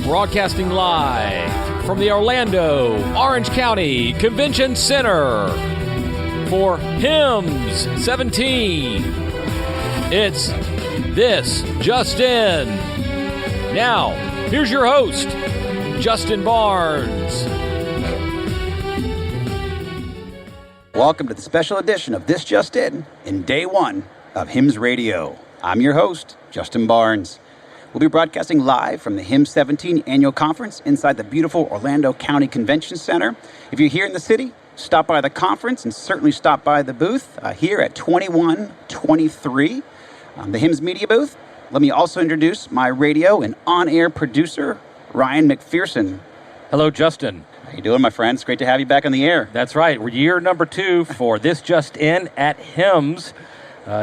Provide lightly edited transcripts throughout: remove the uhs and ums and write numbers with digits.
Broadcasting live from the Orlando, Orange County Convention Center for HIMSS17. It's This Just In. Now, here's your host, Justin Barnes. Welcome to the special edition of This Just In day one of HIMSS Radio. I'm your host, Justin Barnes. We'll be broadcasting live from the HIMSS17 annual conference inside the beautiful Orlando County Convention Center. If you're here in the city, stop by the conference and certainly stop by the booth here at 2123, the HIMSS Media booth. Let me also introduce my radio and on-air producer, Ryan McPherson. Hello, Justin. How you doing, my friend? It's great to have you back on the air. That's right. We're year number 2 for This Just In at HIMSS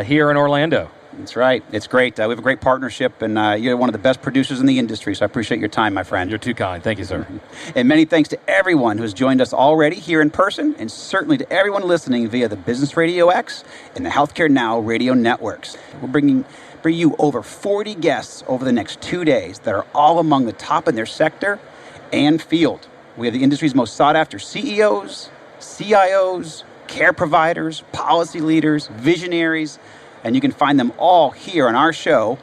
here in Orlando. That's right. It's great. We have a great partnership, and you're one of the best producers in the industry, so I appreciate your time, my friend. You're too kind. Thank you, sir. And many thanks to everyone who has joined us already here in person, and certainly to everyone listening via the Business Radio X and the Healthcare Now radio networks. We're bringing you over 40 guests over the next 2 days that are all among the top in their sector and field. We have the industry's most sought-after CEOs, CIOs, care providers, policy leaders, visionaries, and you can find them all here on our show.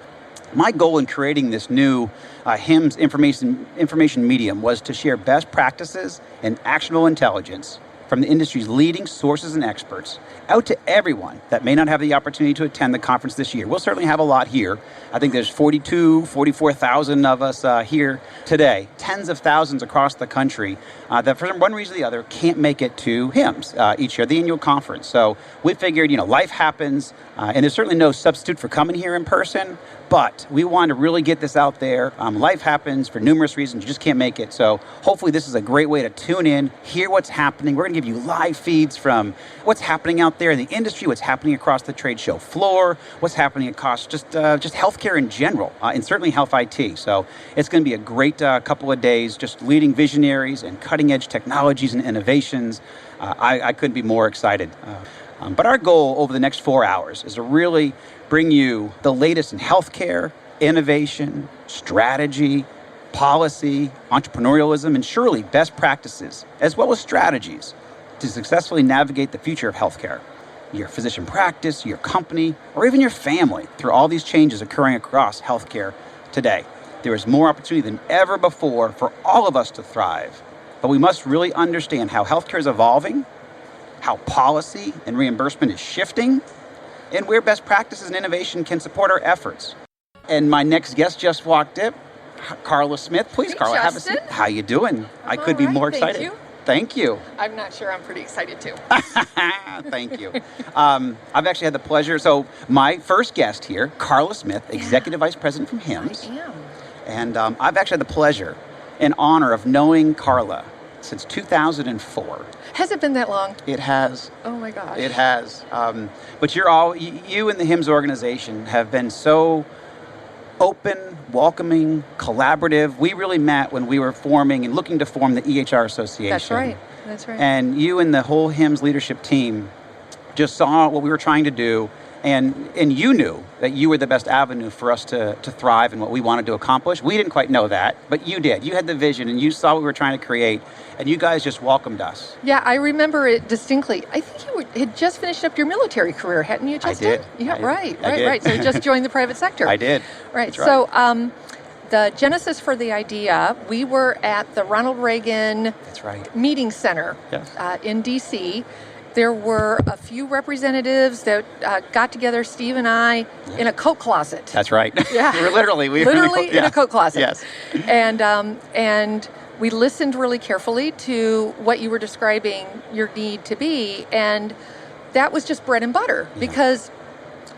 My goal in creating this new HIMSS information medium was to share best practices and actionable intelligence from the industry's leading sources and experts out to everyone that may not have the opportunity to attend the conference this year. We'll certainly have a lot here. I think there's 44,000 of us here today, tens of thousands across the country that for one reason or the other can't make it to HIMSS each year, the annual conference. So we figured, life happens, and there's certainly no substitute for coming here in person, but we want to really get this out there. Life happens for numerous reasons. You just can't make it. So hopefully this is a great way to tune in, hear what's happening. We're going to give you live feeds from what's happening out there in the industry, what's happening across the trade show floor, what's happening across just healthcare in general, and certainly health IT. So it's going to be a great couple of days, just leading visionaries and cutting-edge technologies and innovations. I couldn't be more excited. But our goal over the next 4 hours is to really bring you the latest in healthcare, innovation, strategy, policy, entrepreneurialism, and surely best practices, as well as strategies to successfully navigate the future of healthcare. Your physician practice, your company, or even your family through all these changes occurring across healthcare today. There is more opportunity than ever before for all of us to thrive. But we must really understand how healthcare is evolving, how policy and reimbursement is shifting, and where best practices and innovation can support our efforts. And my next guest just walked in, Carla Smith. Please, Hey, Carla, Justin. have a seat. How you doing? I could be All right, more excited. Thank you. Thank you. I'm not sure. I'm pretty excited too. Thank you. I've actually had the pleasure. So my first guest here, Carla Smith, Executive Vice President from HIMSS. I am. And I've actually had the pleasure and honor of knowing Carla since 2004. Has it been that long? It has. Oh my gosh. It has. But you and the HIMSS organization have been so open, welcoming, collaborative. We really met when we were forming and looking to form the EHR Association. That's right. That's right. And you and the whole HIMSS leadership team just saw what we were trying to do, and you knew that you were the best avenue for us to thrive in what we wanted to accomplish. We didn't quite know that, but you did. You had the vision, and you saw what we were trying to create, and you guys just welcomed us. Yeah, I remember it distinctly. I think you had just finished up your military career, hadn't you, Justin? I did. Yeah, I did. right. So you just joined the private sector. I did. Right. That's So the genesis for the idea, we were at the Ronald Reagan That's right. Meeting Center Yes. in D.C. There were a few representatives that got together, Steve and I, in a coat closet. That's right. Yeah. We were literally in a coat closet. Yes. And we listened really carefully to what you were describing your need to be, and that was just bread and butter because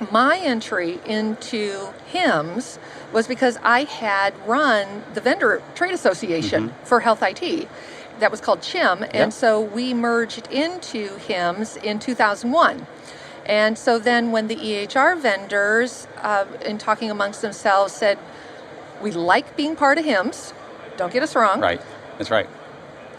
my entry into HIMSS was because I had run the Vendor Trade Association for Health IT. That was called CHIM, and so we merged into HIMSS in 2001. And so then when the EHR vendors, in talking amongst themselves, said, we like being part of HIMSS, don't get us wrong. Right, that's right.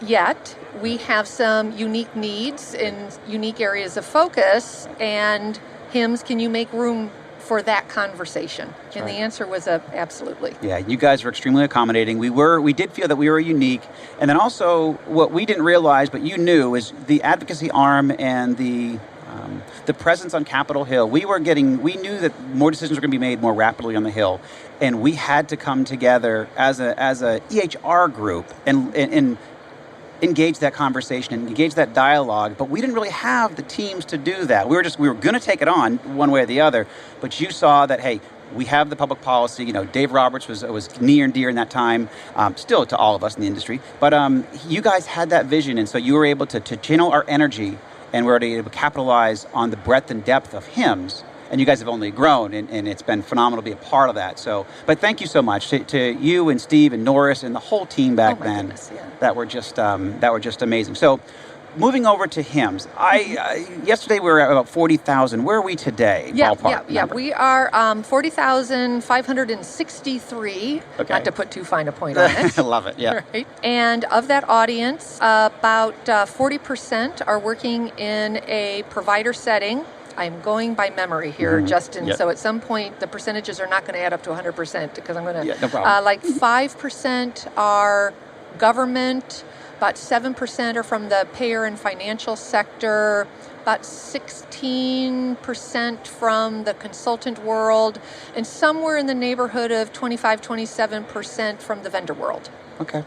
Yet, we have some unique needs in unique areas of focus, and HIMSS, can you make room for that conversation? And the answer was absolutely. Yeah, you guys were extremely accommodating. We did feel that we were unique. And then also, what we didn't realize, but you knew, is the advocacy arm and the presence on Capitol Hill. We knew that more decisions were going to be made more rapidly on the Hill, and we had to come together as a EHR group and engage that conversation and engage that dialogue. But we didn't really have the teams to do that. We were going to take it on one way or the other. But you saw that, hey, we have the public policy. Dave Roberts was near and dear in that time, still to all of us in the industry. But you guys had that vision, and so you were able to channel our energy, and we're able to capitalize on the breadth and depth of HIMSS. And you guys have only grown, and it's been phenomenal to be a part of that. So, but thank you so much to you and Steve and Norris and the whole team back then. Goodness, yeah. That were just amazing. So, moving over to HIMSS, yesterday we were at about 40,000. Where are we today? Ballpark number? We are 40,563. Okay. Not to put too fine a point on it. I love it. Yeah. Right. And of that audience, about 40% are working in a provider setting. I'm going by memory here, Justin. Yep. So at some point, the percentages are not going to add up to 100% because I'm going to. Yeah, no problem. Like 5% are government. About 7% are from the payer and financial sector, about 16% from the consultant world, and somewhere in the neighborhood of 25-27% from the vendor world. Okay.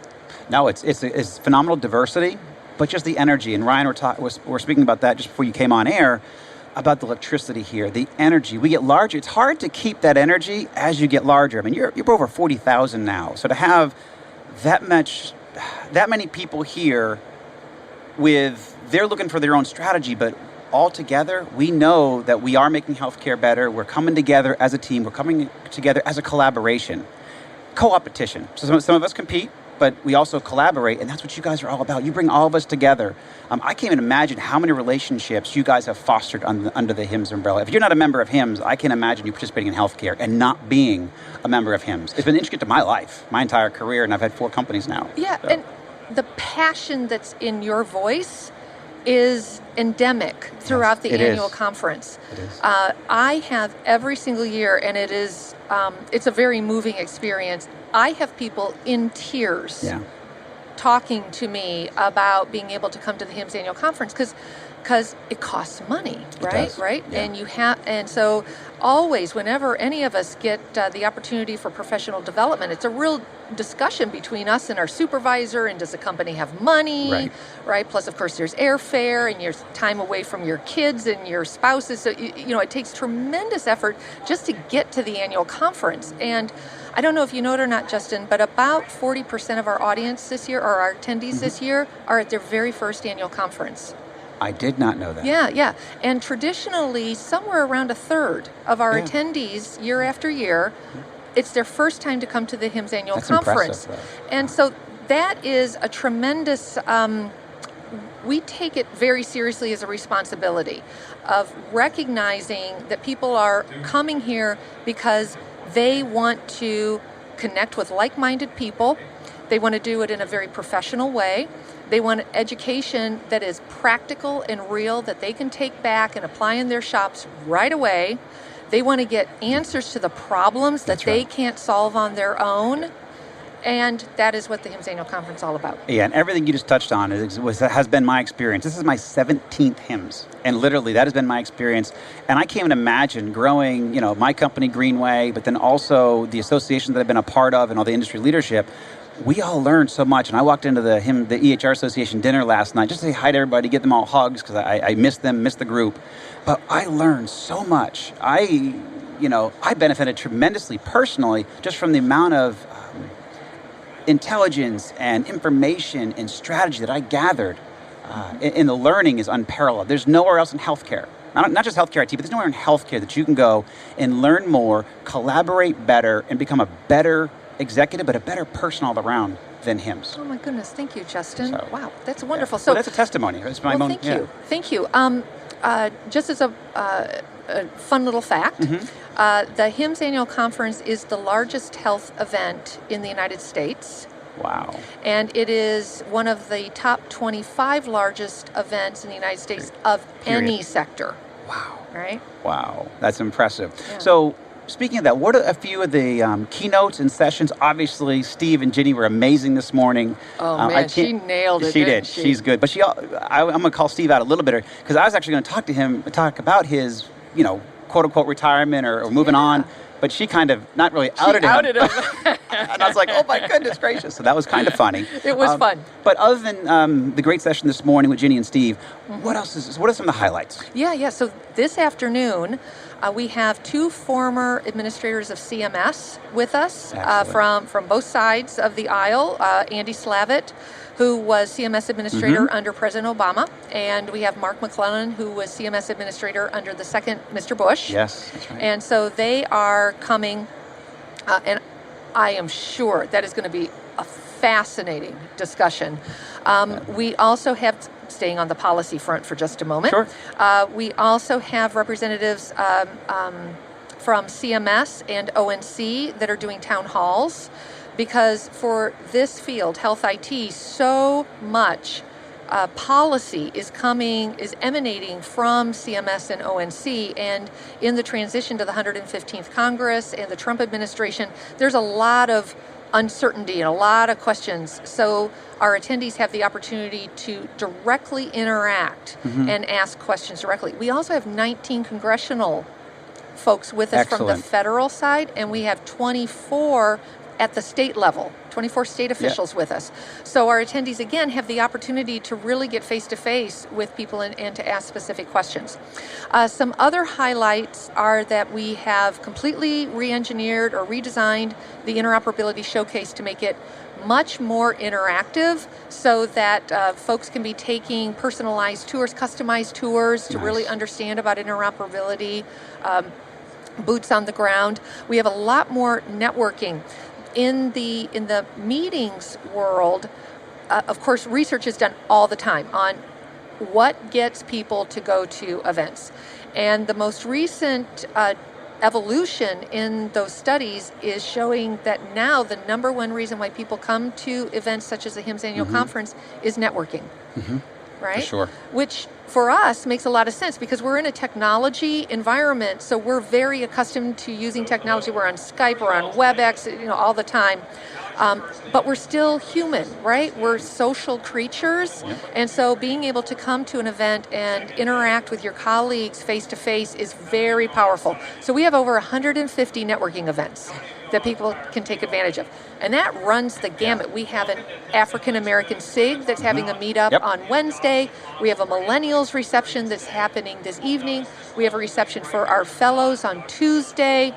No, it's phenomenal diversity, but just the energy. And Ryan, we're speaking about that just before you came on air, about the electricity here, the energy. We get larger. It's hard to keep that energy as you get larger. I mean, you're over 40,000 now. So to have that many people here they're looking for their own strategy, but all together, we know that we are making healthcare better. We're coming together as a team. We're coming together as a collaboration, co-opetition. So some of us compete, but we also collaborate, and that's what you guys are all about. You bring all of us together. I can't even imagine how many relationships you guys have fostered under the HIMSS umbrella. If you're not a member of HIMSS, I can't imagine you participating in healthcare and not being a member of HIMSS. It's been intricate to my life, my entire career, and I've had 4 companies now. Yeah, so. And the passion that's in your voice is endemic throughout the annual conference. It is. I have every single year, and it's a very moving experience. I have people in tears talking to me about being able to come to the HIMSS annual conference because it costs money, right? Right. Yeah. And so always, whenever any of us get the opportunity for professional development, it's a real discussion between us and our supervisor. And does the company have money? Right. Plus, of course, there's airfare and your time away from your kids and your spouses. So it takes tremendous effort just to get to the annual conference. And I don't know if you know it or not, Justin, but about 40% of our audience this year, or our attendees this year, are at their very first annual conference. I did not know that. Yeah. And traditionally, somewhere around a third of our attendees, year after year, it's their first time to come to the HIMSS annual conference. Impressive, and so that is a tremendous, we take it very seriously as a responsibility of recognizing that people are coming here because they want to connect with like-minded people. They want to do it in a very professional way. They want education that is practical and real, that they can take back and apply in their shops right away. They want to get answers to the problems that they can't solve on their own. And that is what the HIMSS Annual Conference is all about. Yeah, and everything you just touched on has been my experience. This is my 17th HIMSS, and literally that has been my experience. And I can't even imagine growing, my company Greenway, but then also the associations that I've been a part of and all the industry leadership. We all learned so much, and I walked into the EHR Association dinner last night just to say hi to everybody, give them all hugs because I missed them, missed the group. But I learned so much. I benefited tremendously personally just from the amount of intelligence and information and strategy that I gathered. And the learning is unparalleled. There's nowhere else in healthcare, not just healthcare IT, but there's nowhere in healthcare that you can go and learn more, collaborate better, and become a better executive, but a better person all around than HIMSS. Oh my goodness, thank you, Justin. So, wow, that's wonderful. So that's a testimony. It's my own. Thank you. Just as a fun little fact, the HIMSS Annual Conference is the largest health event in the United States. Wow. And it is one of the top 25 largest events in the United States of any sector. Wow. right? Wow, that's impressive. Yeah. So, speaking of that, what are a few of the keynotes and sessions? Obviously, Steve and Ginny were amazing this morning. Oh, man, she nailed it, She didn't did. she? She's good. But I'm going to call Steve out a little bit because I was actually going to talk about his, quote-unquote retirement or moving on. But she kind of not really outed him. And I was like, oh, my goodness gracious. So that was kind of funny. It was fun. But other than the great session this morning with Ginny and Steve, what are some of the highlights? Yeah. So this afternoon, we have 2 former administrators of CMS with us from both sides of the aisle. Andy Slavitt, who was CMS administrator under President Obama, and we have Mark McClellan, who was CMS administrator under the second Mr. Bush. Yes, that's right. And so they are coming, and I am sure that is going to be a fascinating discussion. We also have, staying on the policy front for just a moment, Sure. We also have representatives from CMS and ONC that are doing town halls, because for this field, health IT, so much policy is emanating from CMS and ONC, and in the transition to the 115th Congress and the Trump administration, there's a lot of uncertainty and a lot of questions. So our attendees have the opportunity to directly interact and ask questions directly. We also have 19 congressional folks with us from the federal side, and we have 24 at the state level, 24 state officials with us. So our attendees, again, have the opportunity to really get face-to-face with people and to ask specific questions. Some other highlights are that we have completely re-engineered or redesigned the interoperability showcase to make it much more interactive so that folks can be taking personalized tours, customized tours to really understand about interoperability, boots on the ground. We have a lot more networking. In the meetings world, of course, research is done all the time on what gets people to go to events. And the most recent evolution in those studies is showing that now the number one reason why people come to events such as the HIMSS annual conference is networking. Right? For sure. Which for us makes a lot of sense because we're in a technology environment, so we're very accustomed to using technology. We're on Skype, we're on WebEx, all the time. But we're still human, right? We're social creatures. And so being able to come to an event and interact with your colleagues face to face is very powerful. So we have over 150 networking events that people can take advantage of. And that runs the gamut. We have an African American SIG that's having a meetup on Wednesday. We have a millennials reception that's happening this evening. We have a reception for our fellows on Tuesday.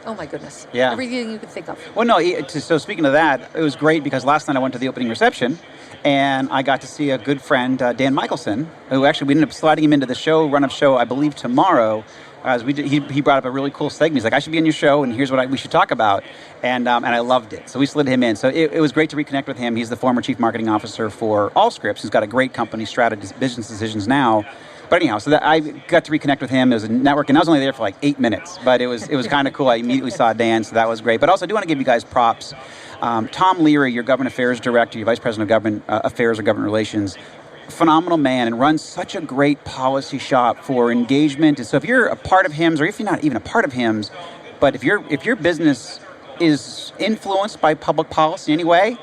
Oh my goodness. Yeah. Everything you could think of. Well, no, so speaking of that, it was great because last night I went to the opening reception and I got to see a good friend, Dan Michelson, who actually we ended up sliding him into the show, run-up show, I believe tomorrow. He brought up a really cool segment. He's like, I should be on your show, and here's what we should talk about. And I loved it. So we slid him in. So it was great to reconnect with him. He's the former chief marketing officer for Allscripts. He's got a great company, Strategy Business Decisions now. But anyhow, so I got to reconnect with him. It was a network, and I was only there for like 8 minutes. But it was kind of cool. I immediately saw Dan, so that was great. But also, I do want to give you guys props. Tom Leary, your government affairs director, your vice president of government affairs or government relations, phenomenal man and runs such a great policy shop for engagement. And so if you're a part of HIMSS, or if you're not even a part of HIMSS, but if your business is influenced by public policy in any way,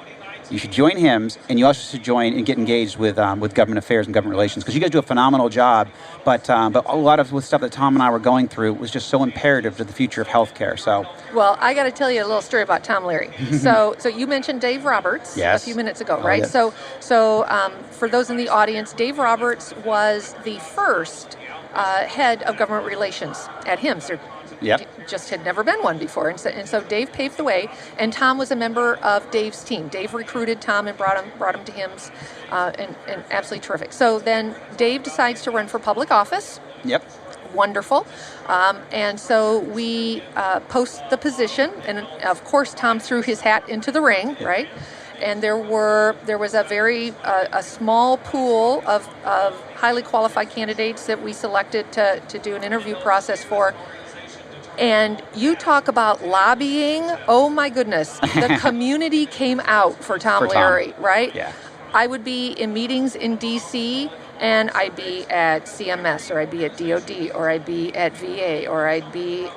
you should join HIMSS, and you also should join and get engaged with government affairs and government relations, because you guys do a phenomenal job. But a lot of the stuff that Tom and I were going through was just so imperative to the future of healthcare. So, well, I got to tell you a little story about Tom Leary. So you mentioned Dave Roberts a few minutes ago, right? Yes. So for those in the audience, Dave Roberts was the first head of government relations at HIMSS. Just had never been one before. And so Dave paved the way, and Tom was a member of Dave's team. Dave recruited Tom and brought him to HIMSS, and absolutely terrific. So then Dave decides to run for public office. Yep. Wonderful. And so we post the position, and of course Tom threw his hat into the ring, right? And there was a very a small pool of highly qualified candidates that we selected to do an interview process for. And you talk about lobbying, oh my goodness, the community came out for Tom Leary, right? Yeah. I would be in meetings in D.C., and I'd be at CMS, or I'd be at DOD, or I'd be at VA, or I'd be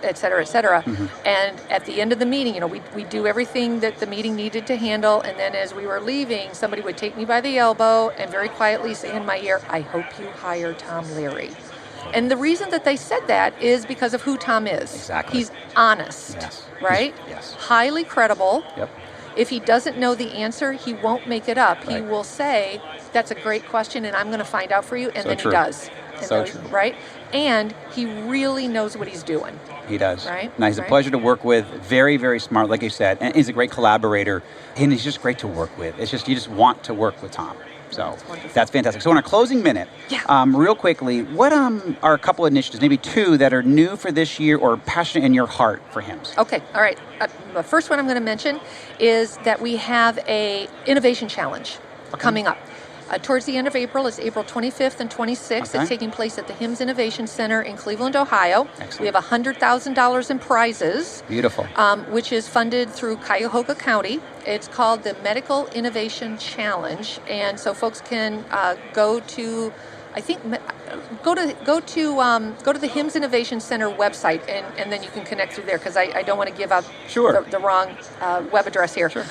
et cetera, et cetera. And at the end of the meeting, we do everything that the meeting needed to handle, and then as we were leaving, somebody would take me by the elbow and very quietly say in my ear, "I hope you hire Tom Leary." And the reason that they said that is because of who Tom is. Exactly. He's honest, right? Yes. Highly credible. Yep. If he doesn't know the answer, he won't make it up. He will say, "That's a great question, and I'm going to find out for you," and then true. he does. So true. Right? And he really knows what he's doing. He does. Right? Now, he's a pleasure to work with. Very, very smart, like you said. And he's a great collaborator. And he's just great to work with. It's just, you just want to work with Tom. So that's fantastic. So in our closing minute, real quickly, what are a couple of initiatives, maybe two, that are new for this year or passionate in your heart for HIMSS? Okay, all right. The first one I'm going to mention is that we have a innovation challenge coming up. Towards the end of April, it's April 25th and 26th. It's taking place at the HIMSS Innovation Center in Cleveland, Ohio. Excellent. We have $100,000 in prizes. Beautiful. Which is funded through Cuyahoga County. It's called the Medical Innovation Challenge, and so folks can go to the HIMSS Innovation Center website, and then you can connect through there, because I don't want to give out the wrong web address here. Sure.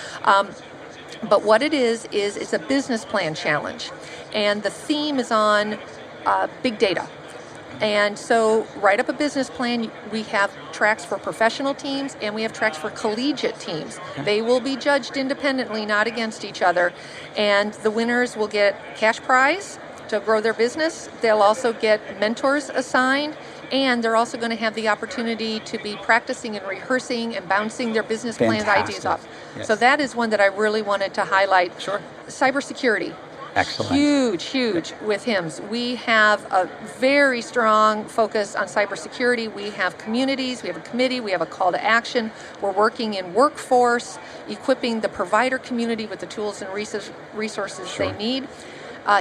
But what it is it's a business plan challenge, and the theme is on big data. And so write up a business plan. We have tracks for professional teams, and we have tracks for collegiate teams. They will be judged independently, not against each other. And the winners will get cash prize to grow their business. They'll also get mentors assigned, and they're also going to have the opportunity to be practicing and rehearsing and bouncing their business plans ideas off. Yes. So that is one that I really wanted to highlight. Sure. Cybersecurity. Excellent. Huge with HIMSS. We have a very strong focus on cybersecurity. We have communities, we have a committee, we have a call to action. We're working in workforce, equipping the provider community with the tools and resources they need.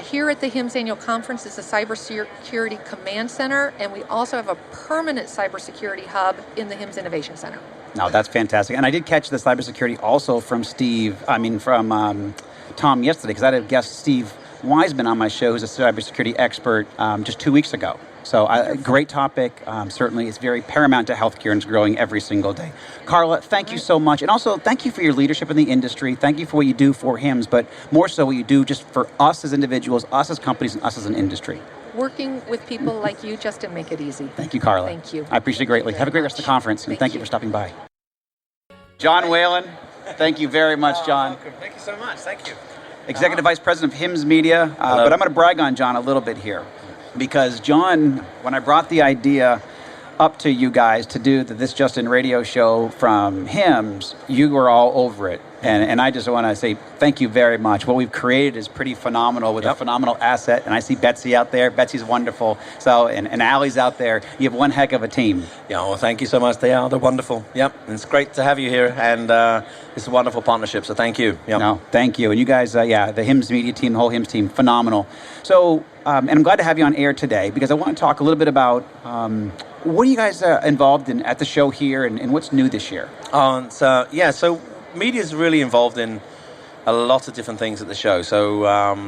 Here at the HIMSS Annual Conference is the Cybersecurity Command Center, and we also have a permanent cybersecurity hub in the HIMSS Innovation Center. No, that's fantastic. And I did catch the cybersecurity also from Tom yesterday, because I had a guest, Steve Wiseman, on my show, who's a cybersecurity expert, just 2 weeks ago. So great topic. Certainly, it's very paramount to healthcare, and it's growing every single day. Carla, thank you so much. And also, thank you for your leadership in the industry. Thank you for what you do for HIMSS, but more so what you do just for us as individuals, us as companies, and us as an industry. Working with people like you, Justin, make it easy. Thank you, Carla. Thank you. I appreciate it greatly. Have a great rest of the conference, and thank you for stopping by. John Whelan, thank you very much, John. Welcome. Thank you so much. Thank you. Executive Vice President of HIMSS Media. But I'm going to brag on John a little bit here, because John, when I brought the idea up to you guys to do the This Just In radio show from HIMSS, you were all over it. And I just want to say thank you very much. What we've created is pretty phenomenal, with a phenomenal asset. And I see Betsy out there. Betsy's wonderful. So, and Allie's out there. You have one heck of a team. Yeah, well, thank you so much. They're wonderful. Yep, and it's great to have you here. And it's a wonderful partnership, so thank you. Yep. No, thank you. And you guys, the HIMSS Media team, the whole HIMSS team, phenomenal. So, and I'm glad to have you on air today, because I want to talk a little bit about what are you guys involved in at the show here, and what's new this year? So media is really involved in a lot of different things at the show. So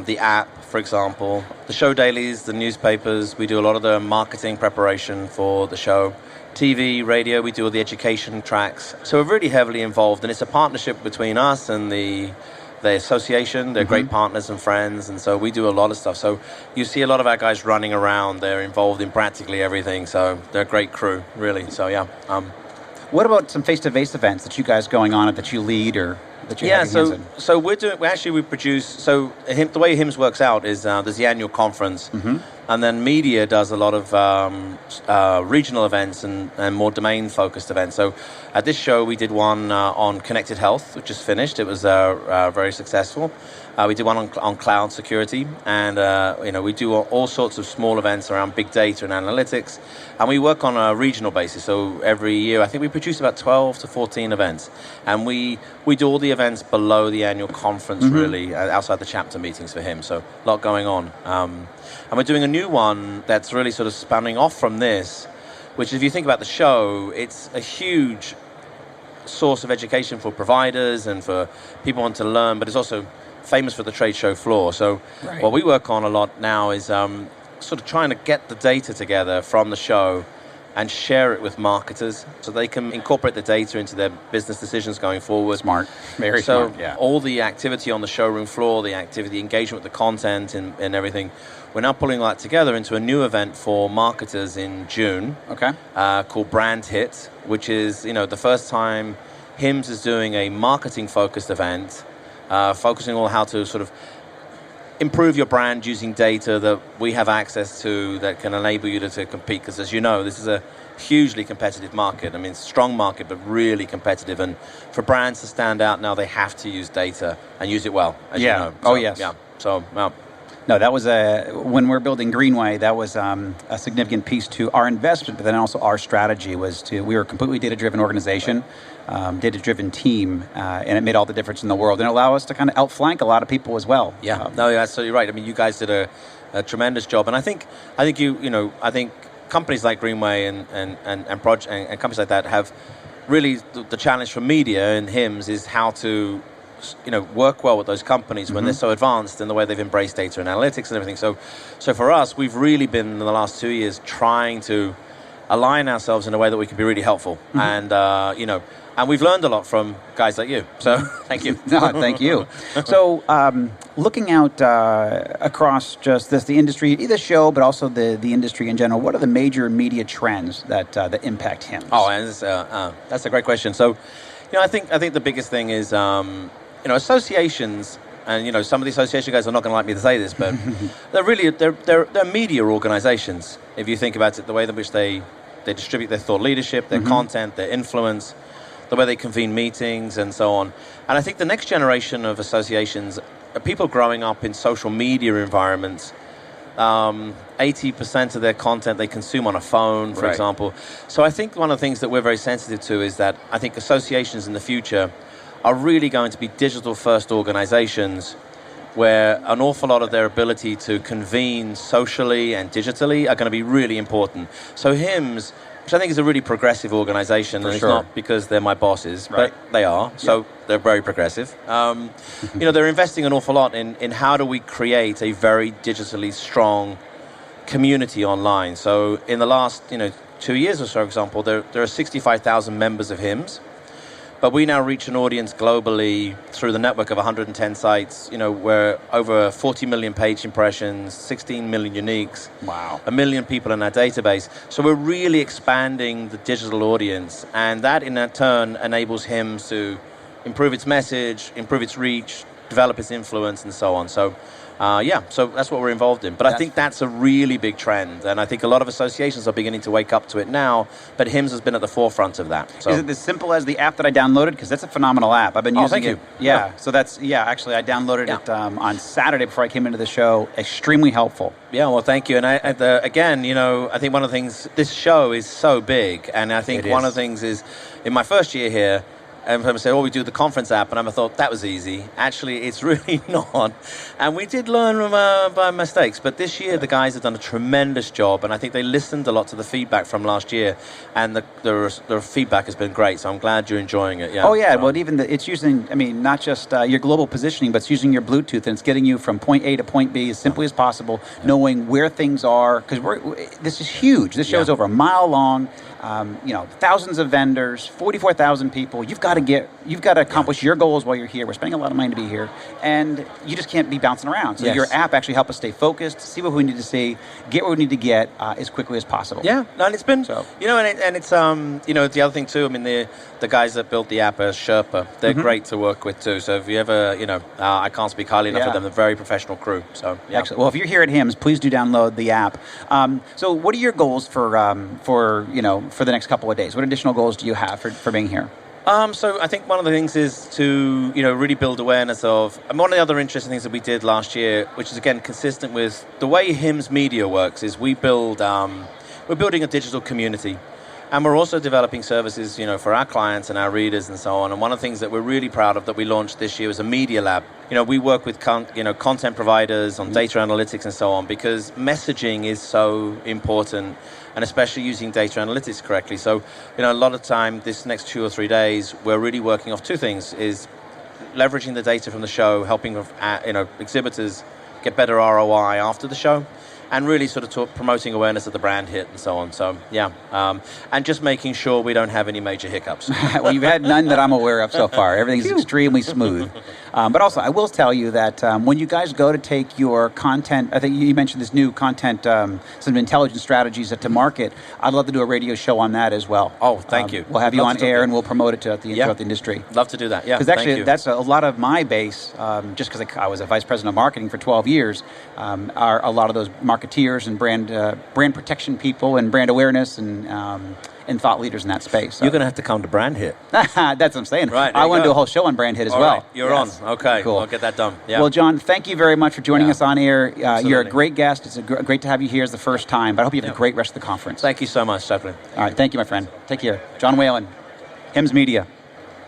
the app, for example, the show dailies, the newspapers, we do a lot of the marketing preparation for the show. TV, radio, we do all the education tracks. So we're really heavily involved, and it's a partnership between us and the association. They're great partners and friends, and so we do a lot of stuff. So you see a lot of our guys running around. They're involved in practically everything, so they're a great crew, really. So yeah. What about some face-to-face events that you guys going on that you lead, or that you have hands in? So we produce. So the way HIMSS works out is there's the annual conference, and then media does a lot of regional events and more domain-focused events. So at this show we did one on connected health, which is finished. It was very successful. We did one on cloud security, and we do all sorts of small events around big data and analytics, and we work on a regional basis. So every year, I think we produce about 12 to 14 events, and we do all the events below the annual conference, really, outside the chapter meetings for HIMSS. So a lot going on, and we're doing a new one that's really sort of spanning off from this, which, if you think about the show, it's a huge source of education for providers and for people who want to learn, but it's also famous for the trade show floor. So what we work on a lot now is sort of trying to get the data together from the show and share it with marketers so they can incorporate the data into their business decisions going forward. Smart. Very smart, yeah. All the activity on the showroom floor, the activity, engagement with the content and everything, we're now pulling that together into a new event for marketers in June. Okay. Called Brand Hit, which is, the first time HIMSS is doing a marketing-focused event, focusing on how to sort of improve your brand using data that we have access to that can enable you to compete. Because as you know, this is a hugely competitive market. I mean, strong market, but really competitive. And for brands to stand out now, they have to use data and use it well, as you know. So, yes. Yeah. So, well. No, that was when we're building Greenway, that was a significant piece to our investment, but then also our strategy we were a completely data-driven organization, data-driven team, and it made all the difference in the world, and allowed us to kind of outflank a lot of people as well. Yeah, no, you're absolutely right. I mean, you guys did a tremendous job, and I think companies like Greenway and companies like that have really the challenge for media and HIMSS is how to work well with those companies when they're so advanced in the way they've embraced data and analytics and everything. So for us, we've really been in the last 2 years trying to align ourselves in a way that we can be really helpful. And and we've learned a lot from guys like you. So thank you. No, thank you. So looking out across just the industry, the show, but also the industry in general, what are the major media trends that impact HIMSS? Oh, and that's a great question. So, I think the biggest thing is associations, and some of the association guys are not going to like me to say this, but they're media organizations. If you think about it, the way in which they distribute their thought leadership, their content, their influence, the way they convene meetings, and so on. And I think the next generation of associations are people growing up in social media environments. 80% of their content they consume on a phone, for example. So I think one of the things that we're very sensitive to is that I think associations in the future are really going to be digital-first organizations where an awful lot of their ability to convene socially and digitally are going to be really important. So HIMSS, which I think is a really progressive organization, and it's not because they're my bosses, but they are, so they're very progressive. They're investing an awful lot in how do we create a very digitally strong community online. So in the last 2 years or so, for example, there are 65,000 members of HIMSS. But we now reach an audience globally through the network of 110 sites. We're over 40 million page impressions, 16 million uniques. Wow. 1 million people in our database. So we're really expanding the digital audience. And that, in turn, enables HIMSS to improve its message, improve its reach, develop its influence, and so on. So, so that's what we're involved in. But I think that's a really big trend. And I think a lot of associations are beginning to wake up to it now. But HIMSS has been at the forefront of that. So. Is it as simple as the app that I downloaded? Because that's a phenomenal app. I've been using it. Thank you. Yeah. So that's, actually, I downloaded it on Saturday before I came into the show. Extremely helpful. Yeah, well, thank you. And again, I think one of the things, this show is so big. And I think one of the things is, in my first year here, and people say, we do the conference app, and I thought that was easy. Actually, it's really not. And we did learn by mistakes, but this year the guys have done a tremendous job, and I think they listened a lot to the feedback from last year, and the feedback has been great, so I'm glad you're enjoying it. Yeah. Oh, yeah, well, even it's using, not just your global positioning, but it's using your Bluetooth, and it's getting you from point A to point B as simply as possible, knowing where things are, because this is huge. This show is over a mile long. Thousands of vendors, 44,000 people. You've got to accomplish your goals while you're here. We're spending a lot of money to be here, and you just can't be bouncing around. So your app actually helps us stay focused, see what we need to see, get what we need to get as quickly as possible. Yeah, and it's been, and it's the other thing too. The guys that built the app as Sherpa, they're great to work with too. So if you ever, I can't speak highly enough of them. They're a very professional crew. So excellent. Well, if you're here at HIMSS, please do download the app. So what are your goals for the next couple of days? What additional goals do you have for being here? So I think one of the things is to really build awareness of, and one of the other interesting things that we did last year, which is again consistent with the way HIMSS Media works, is we're building a digital community. And we're also developing services, for our clients and our readers and so on. And one of the things that we're really proud of that we launched this year was a media lab. We work with content providers on data analytics and so on, because messaging is so important, and especially using data analytics correctly. So, a lot of time this next 2 or 3 days, we're really working off two things: is leveraging the data from the show, helping exhibitors get better ROI after the show, and really sort of promoting awareness of the brand hit and so on. So, yeah. And just making sure we don't have any major hiccups. Well, you've had none that I'm aware of so far. Everything's extremely smooth. But also, I will tell you that when you guys go to take your content, I think you mentioned this new content, some intelligence strategies to market. I'd love to do a radio show on that as well. Oh, thank you. We'll have you on air and we'll promote it throughout the industry. Love to do that, yeah. Because actually, that's a lot of my base, just because I was a vice president of marketing for 12 years, are a lot of those marketeers and brand protection people and brand awareness and thought leaders in that space. So. You're going to have to come to Brand Hit. That's what I'm saying. Right, I want to do a whole show on Brand Hit as well. Right, you're on. Okay, cool. I'll get that done. Yeah. Well, John, thank you very much for joining us on air. You're a great guest. It's great to have you here as the first time, but I hope you have a great rest of the conference. Thank you so much, Jacqueline. All right, thank you, my friend. Take care. John Whelan, HIMSS Media.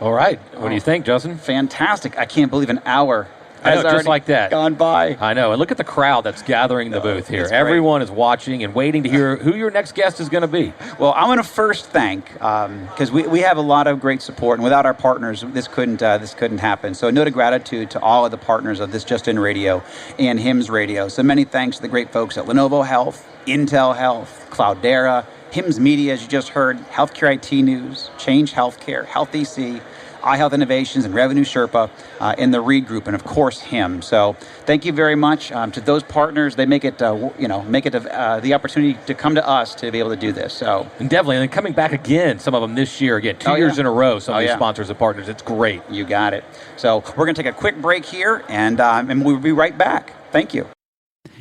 All right. What do you think, Justin? Fantastic. I can't believe an hour I know, just like that. Gone by. I know. And look at the crowd that's gathering the booth here. Everyone is watching and waiting to hear who your next guest is going to be. Well, I want to first thank, because we have a lot of great support, and without our partners, this couldn't happen. So a note of gratitude to all of the partners of This Just In Radio and HIMSS Radio. So many thanks to the great folks at Lenovo Health, Intel Health, Cloudera, HIMSS Media, as you just heard, Healthcare IT News, Change Healthcare, Health EC, iHealth Innovations, and Revenue Sherpa, in the Reed Group, and of course HIMSS. So thank you very much to those partners. They make it the opportunity to come to us to be able to do this. So and definitely, and coming back again, some of them this year again, 2 years in a row. Some of these sponsors and partners. It's great. You got it. So we're going to take a quick break here, and we'll be right back. Thank you.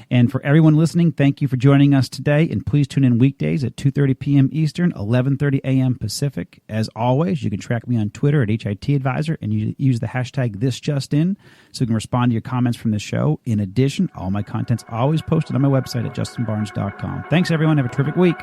And for everyone listening, thank you for joining us today. And please tune in weekdays at 2:30 p.m. Eastern, 11:30 a.m. Pacific. As always, you can track me on Twitter at HIT Advisor, and you use the hashtag ThisJustIn so you can respond to your comments from the show. In addition, all my content's always posted on my website at justinbarnes.com. Thanks, everyone. Have a terrific week.